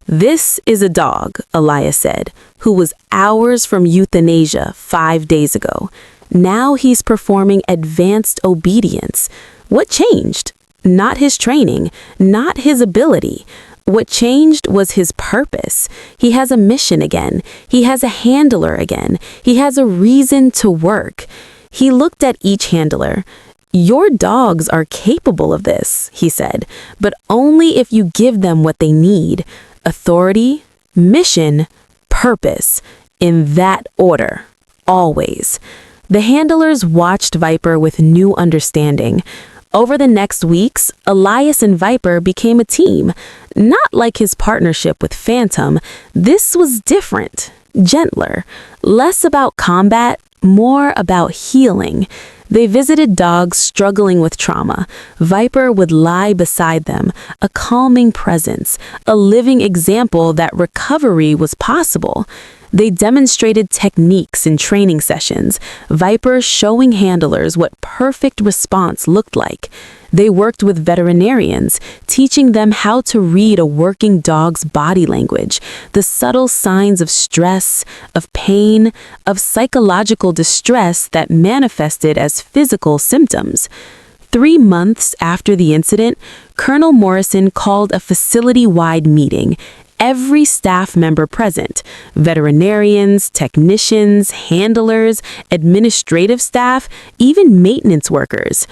"This is a dog," Elias said, "who was hours from euthanasia 5 days ago. Now he's performing advanced obedience. What changed? Not his training, not his ability. What changed was his purpose. He has a mission again. He has a handler again. He has a reason to work." He looked at each handler. "Your dogs are capable of this," he said, "but only if you give them what they need. Authority, mission, purpose. In that order. Always." The handlers watched Viper with new understanding. Over the next weeks, Elias and Viper became a team. Not like his partnership with Phantom. This was different, gentler, less about combat, more about healing. They visited dogs struggling with trauma. Viper would lie beside them, a calming presence, a living example that recovery was possible. They demonstrated techniques in training sessions, Viper showing handlers what perfect response looked like. They worked with veterinarians, teaching them how to read a working dog's body language, the subtle signs of stress, of pain, of psychological distress that manifested as physical symptoms. 3 months after the incident, Colonel Morrison called a facility-wide meeting. Every staff member present, veterinarians, technicians, handlers, administrative staff, even maintenance workers.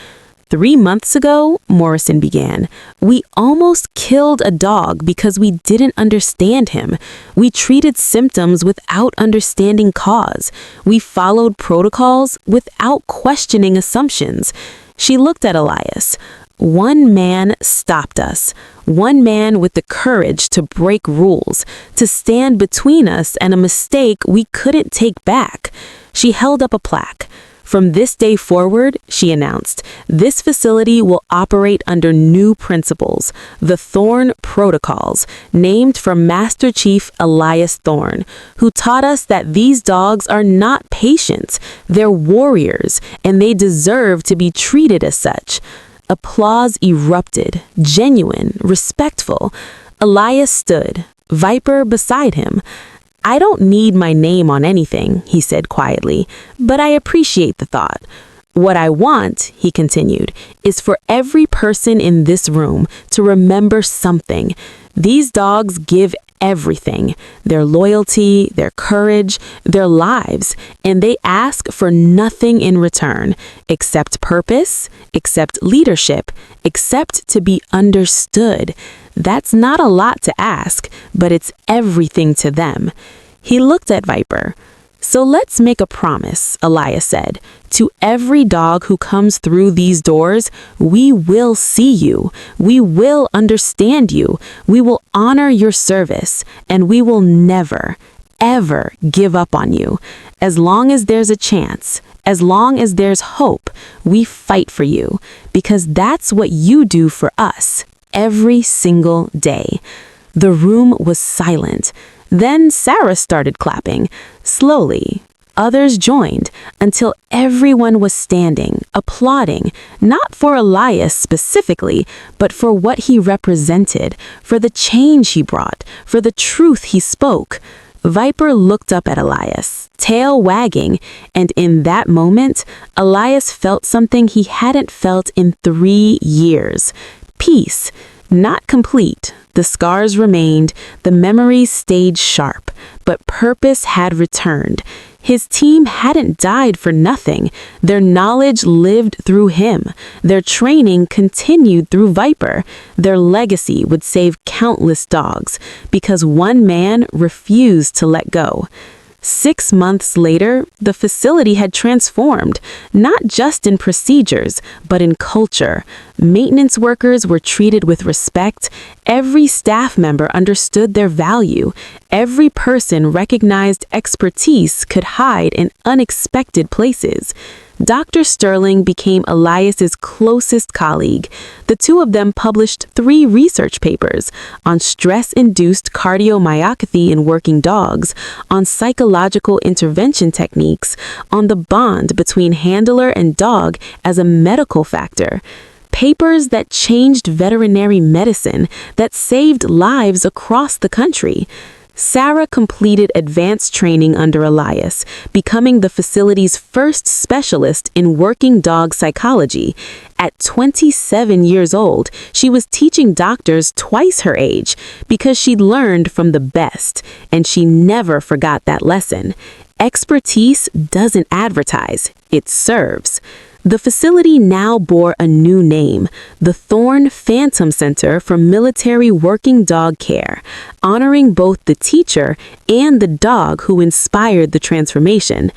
3 months ago, Morrison began, we almost killed a dog because we didn't understand him. We treated symptoms without understanding cause. We followed protocols without questioning assumptions. She looked at Elias. One man stopped us. One man with the courage to break rules, to stand between us and a mistake we couldn't take back. She held up a plaque. From this day forward, she announced, this facility will operate under new principles, the Thorn Protocols, named for Master Chief Elias Thorn, who taught us that these dogs are not patients, they're warriors, and they deserve to be treated as such. Applause erupted, genuine, respectful. Elias stood, Viper beside him. I don't need my name on anything, he said quietly, but I appreciate the thought. What I want, he continued, is for every person in this room to remember something. These dogs give everything, their loyalty, their courage, their lives, and they ask for nothing in return, except purpose, except leadership, except to be understood. That's not a lot to ask, but it's everything to them. He looked at Viper. So let's make a promise, Elias said. To every dog who comes through these doors, we will see you. We will understand you. We will honor your service, and we will never, ever give up on you. As long as there's a chance, as long as there's hope, we fight for you, because that's what you do for us every single day. The room was silent. Then Sarah started clapping. Slowly, others joined until everyone was standing, applauding, not for Elias specifically, but for what he represented, for the change he brought, for the truth he spoke. Viper looked up at Elias, tail wagging, and in that moment, Elias felt something he hadn't felt in 3 years. Peace, not complete. The scars remained, the memories stayed sharp, but purpose had returned. His team hadn't died for nothing. Their knowledge lived through him. Their training continued through Viper. Their legacy would save countless dogs because one man refused to let go. 6 months later, the facility had transformed, not just in procedures, but in culture. Maintenance workers were treated with respect. Every staff member understood their value. Every person recognized expertise could hide in unexpected places. Dr. Sterling became Elias's closest colleague. The two of them published 3 research papers on stress-induced cardiomyopathy in working dogs, on psychological intervention techniques, on the bond between handler and dog as a medical factor. Papers that changed veterinary medicine, that saved lives across the country. Sarah completed advanced training under Elias, becoming the facility's first specialist in working dog psychology. At 27 years old, she was teaching doctors twice her age because she'd learned from the best, and she never forgot that lesson. Expertise doesn't advertise, it serves. The facility now bore a new name, the Thorne Phantom Center for Military Working Dog Care, honoring both the teacher and the dog who inspired the transformation.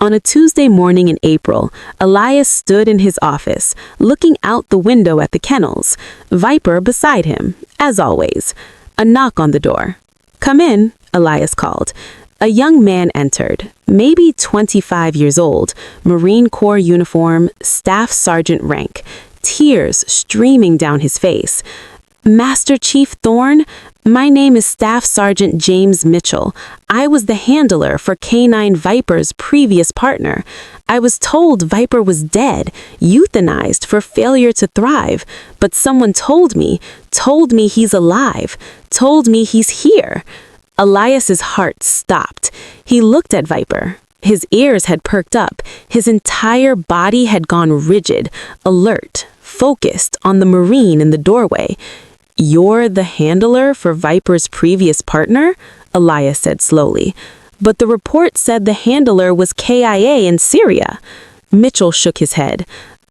On a Tuesday morning in April, Elias stood in his office, looking out the window at the kennels, Viper beside him, as always. A knock on the door. "Come in," Elias called. A young man entered, maybe 25 years old, Marine Corps uniform, staff sergeant rank, tears streaming down his face. "Master Chief Thorne, my name is Staff Sergeant James Mitchell. I was the handler for Canine Viper's previous partner. I was told Viper was dead, euthanized for failure to thrive, but someone told me he's alive, told me he's here." Elias's heart stopped. He looked at Viper. His ears had perked up. His entire body had gone rigid, alert, focused on the Marine in the doorway. "You're the handler for Viper's previous partner?" Elias said slowly. "But the report said the handler was KIA in Syria." Mitchell shook his head.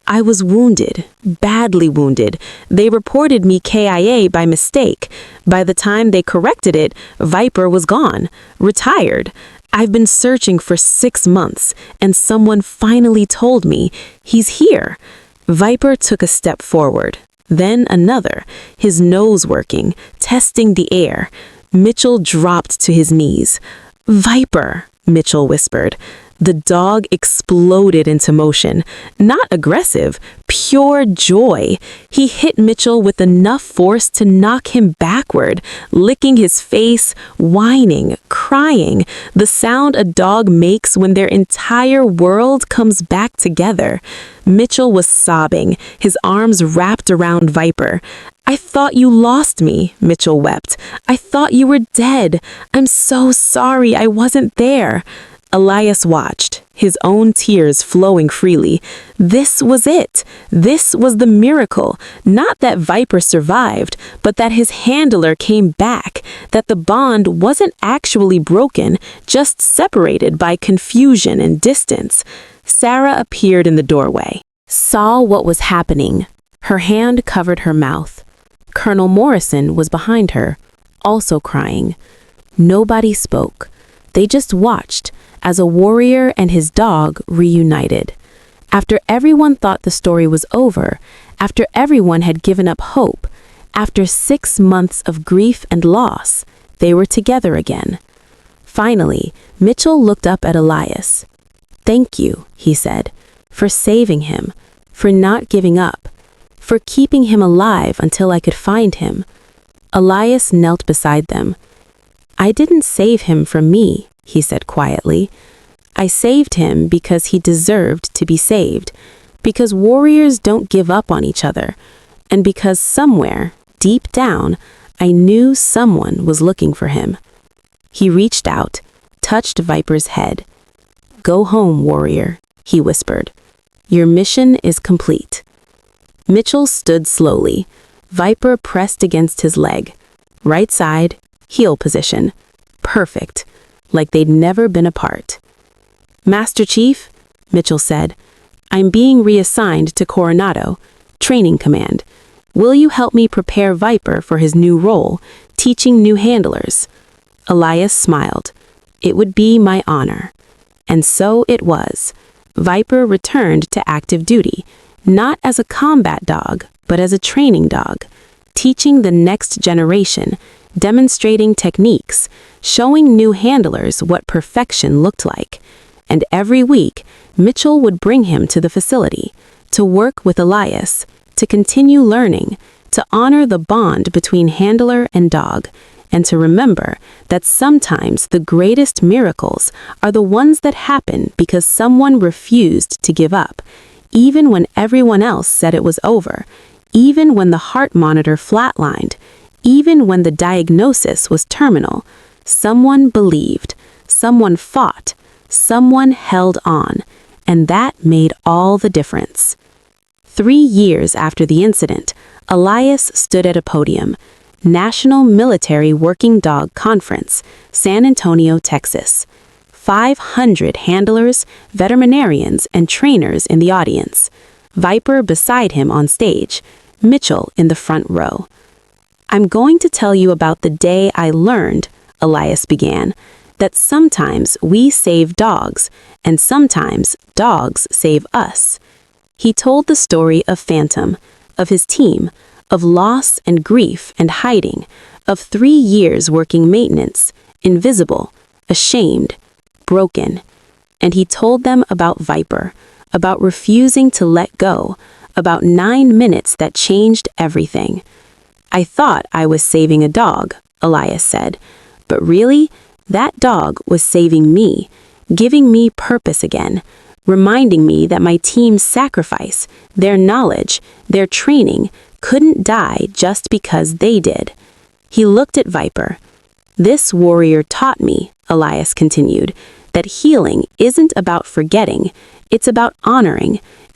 "I was wounded, badly wounded. They reported me KIA by mistake. By the time they corrected it, Viper was gone, retired. I've been searching for 6 months, and someone finally told me, he's here." Viper took a step forward, then another, his nose working, testing the air. Mitchell dropped to his knees. "Viper," Mitchell whispered. The dog exploded into motion, not aggressive, pure joy. He hit Mitchell with enough force to knock him backward, licking his face, whining, crying, the sound a dog makes when their entire world comes back together. Mitchell was sobbing, his arms wrapped around Viper. "I thought you lost me," Mitchell wept. "I thought you were dead. I'm so sorry I wasn't there." Elias watched, his own tears flowing freely. This was it. This was the miracle. Not that Viper survived, but that his handler came back, that the bond wasn't actually broken, just separated by confusion and distance. Sarah appeared in the doorway, saw what was happening. Her hand covered her mouth. Colonel Morrison was behind her, also crying. Nobody spoke. They just watched as a warrior and his dog reunited. After everyone thought the story was over, after everyone had given up hope, after 6 months of grief and loss, they were together again. Finally, Mitchell looked up at Elias. "Thank you," he said, "for saving him, for not giving up, for keeping him alive until I could find him." Elias knelt beside them. "I didn't save him from me," he said quietly. "I saved him because he deserved to be saved, because warriors don't give up on each other, and because somewhere, deep down, I knew someone was looking for him." He reached out, touched Viper's head. "Go home, warrior," he whispered. "Your mission is complete." Mitchell stood slowly. Viper pressed against his leg. Right side, heel position. Perfect. Like they'd never been apart. "Master Chief," Mitchell said, "I'm being reassigned to Coronado, Training Command. Will you help me prepare Viper for his new role, teaching new handlers?" Elias smiled. "It would be my honor." And so it was. Viper returned to active duty, not as a combat dog, but as a training dog, teaching the next generation, demonstrating techniques, showing new handlers what perfection looked like. And every week, Mitchell would bring him to the facility, to work with Elias, to continue learning, to honor the bond between handler and dog, and to remember that sometimes the greatest miracles are the ones that happen because someone refused to give up, even when everyone else said it was over, even when the heart monitor flatlined, even when the diagnosis was terminal. Someone believed, someone fought, someone held on, and that made all the difference. 3 years after the incident, Elias stood at a podium, National Military Working Dog Conference, San Antonio, Texas. 500 handlers, veterinarians, and trainers in the audience. Viper beside him on stage, Mitchell in the front row. "I'm going to tell you about the day I learned," Elias began, "that sometimes we save dogs, and sometimes dogs save us." He told the story of Phantom, of his team, of loss and grief and hiding, of 3 years working maintenance, invisible, ashamed, broken. And he told them about Viper, about refusing to let go, about 9 minutes that changed everything. "I thought I was saving a dog," Elias said, "but really, that dog was saving me, giving me purpose again, reminding me that my team's sacrifice, their knowledge, their training, couldn't die just because they did." He looked at Viper. "This warrior taught me," Elias continued, "that healing isn't about forgetting, it's about honoring,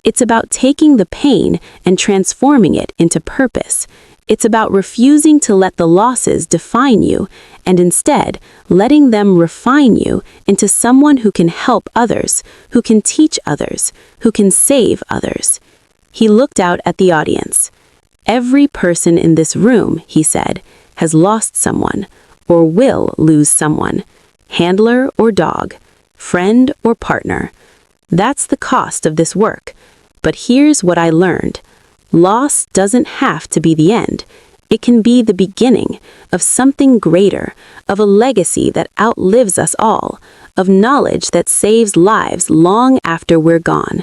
it's about taking the pain and transforming it into purpose. It's about refusing to let the losses define you, and instead letting them refine you into someone who can help others, who can teach others, who can save others." He looked out at the audience. "Every person in this room," he said, "has lost someone, or will lose someone, handler or dog, friend or partner. That's the cost of this work. But here's what I learned. Loss doesn't have to be the end. It can be the beginning of something greater, of a legacy that outlives us all, of knowledge that saves lives long after we're gone.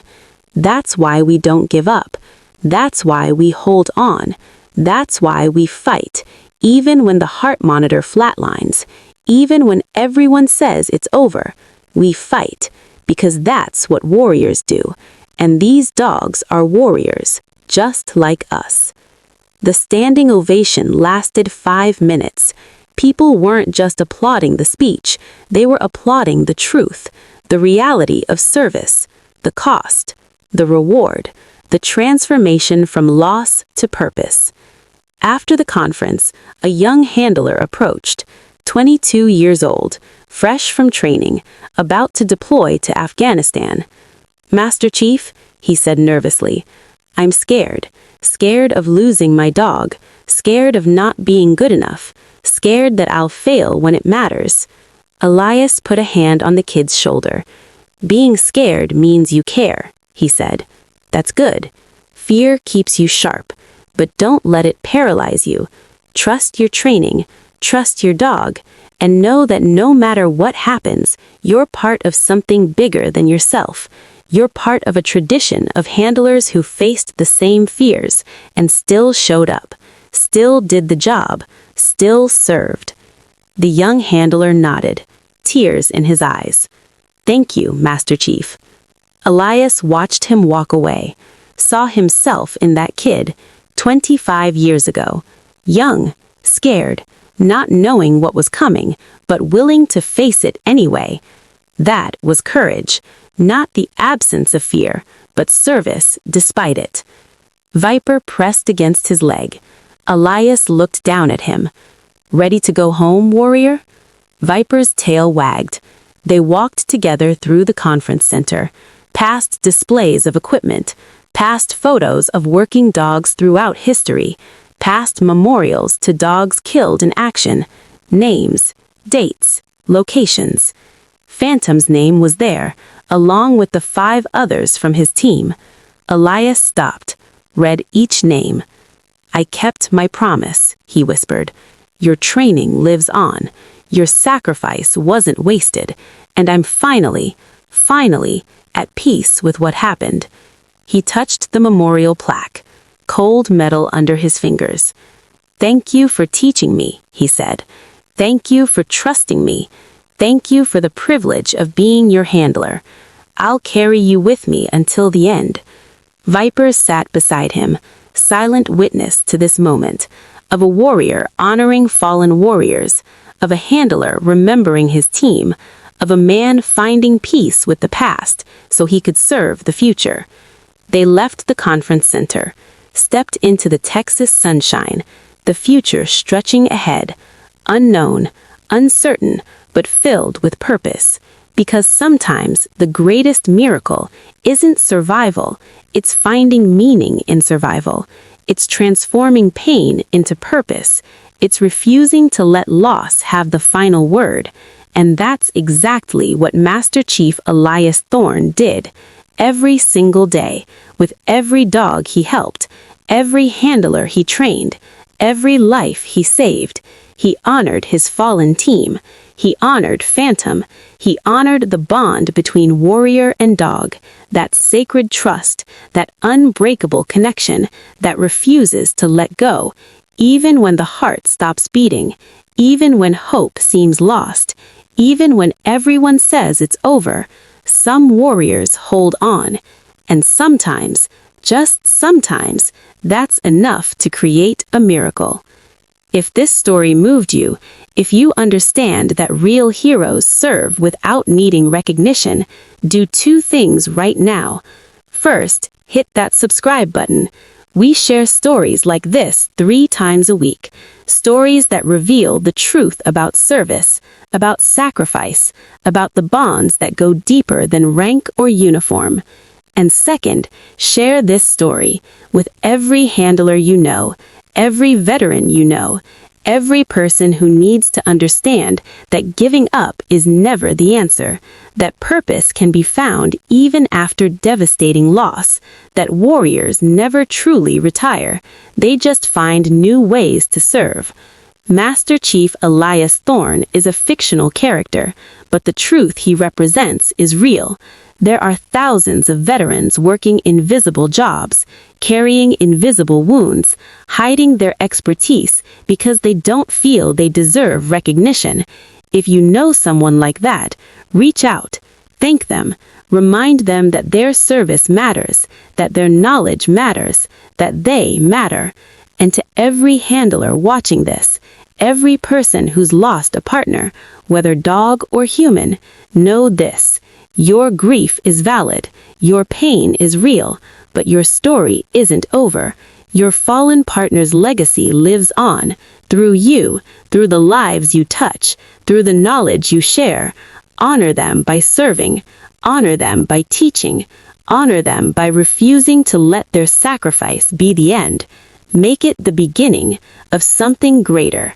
That's why we don't give up. That's why we hold on. That's why we fight, even when the heart monitor flatlines, even when everyone says it's over. We fight, because that's what warriors do. And these dogs are warriors, just like us." The standing ovation lasted 5 minutes. People weren't just applauding the speech, they were applauding the truth, the reality of service, the cost, the reward, the transformation from loss to purpose. After the conference, a young handler approached, 22 years old, fresh from training, about to deploy to Afghanistan. "Master Chief," he said nervously, "I'm scared. Scared of losing my dog. Scared of not being good enough. Scared that I'll fail when it matters." Elias put a hand on the kid's shoulder. "Being scared means you care," he said. "That's good. Fear keeps you sharp, but don't let it paralyze you. Trust your training, trust your dog, and know that no matter what happens, you're part of something bigger than yourself. You're part of a tradition of handlers who faced the same fears and still showed up, still did the job, still served." The young handler nodded, tears in his eyes. "Thank you, Master Chief." Elias watched him walk away, saw himself in that kid, 25 years ago, young, scared, not knowing what was coming, but willing to face it anyway. That was courage, not the absence of fear, but service despite it. Viper pressed against his leg. Elias looked down at him. "Ready to go home, warrior?" Viper's tail wagged. They walked together through the conference center, past displays of equipment, past photos of working dogs throughout history, past memorials to dogs killed in action, names, dates, locations. Phantom's name was there, along with the 5 others from his team. Elias stopped, read each name. I kept my promise, he whispered. Your training lives on. Your sacrifice wasn't wasted, and I'm finally, at peace with what happened. He touched the memorial plaque, cold metal under his fingers. Thank you for teaching me, he said. Thank you for trusting me. Thank you for the privilege of being your handler. I'll carry you with me until the end. Viper sat beside him, silent witness to this moment, of a warrior honoring fallen warriors, of a handler remembering his team, of a man finding peace with the past so he could serve the future. They left the conference center, stepped into the Texas sunshine, the future stretching ahead, unknown, uncertain, but filled with purpose. Because sometimes the greatest miracle isn't survival, it's finding meaning in survival. It's transforming pain into purpose. It's refusing to let loss have the final word. And that's exactly what Master Chief Elias Thorne did. Every single day, with every dog he helped, every handler he trained, every life he saved, he honored his fallen team. He honored Phantom. He honored the bond between warrior and dog, that sacred trust, that unbreakable connection that refuses to let go, even when the heart stops beating, even when hope seems lost, even when everyone says it's over. Some warriors hold on, and sometimes, just sometimes, that's enough to create a miracle. If this story moved you, if you understand that real heroes serve without needing recognition, do two things right now. First, hit that subscribe button. We share stories like this 3 times a week. Stories that reveal the truth about service, about sacrifice, about the bonds that go deeper than rank or uniform. And second, share this story with every handler you know, every veteran you know, every person who needs to understand that giving up is never the answer, that purpose can be found even after devastating loss, that warriors never truly retire, they just find new ways to serve. Master Chief Elias Thorne is a fictional character, but the truth he represents is real. There are thousands of veterans working invisible jobs, carrying invisible wounds, hiding their expertise because they don't feel they deserve recognition. If you know someone like that, reach out, thank them, remind them that their service matters, that their knowledge matters, that they matter. And to every handler watching this, every person who's lost a partner, whether dog or human, know this. Your grief is valid, your pain is real, but your story isn't over. Your fallen partner's legacy lives on, through you, through the lives you touch, through the knowledge you share. Honor them by serving, honor them by teaching, honor them by refusing to let their sacrifice be the end. Make it the beginning of something greater.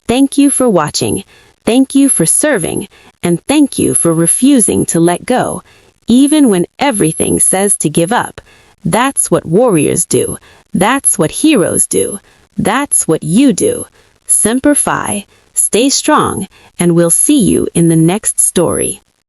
Thank you for watching. Thank you for serving, and thank you for refusing to let go, even when everything says to give up. That's what warriors do. That's what heroes do. That's what you do. Semper Fi, stay strong, and we'll see you in the next story.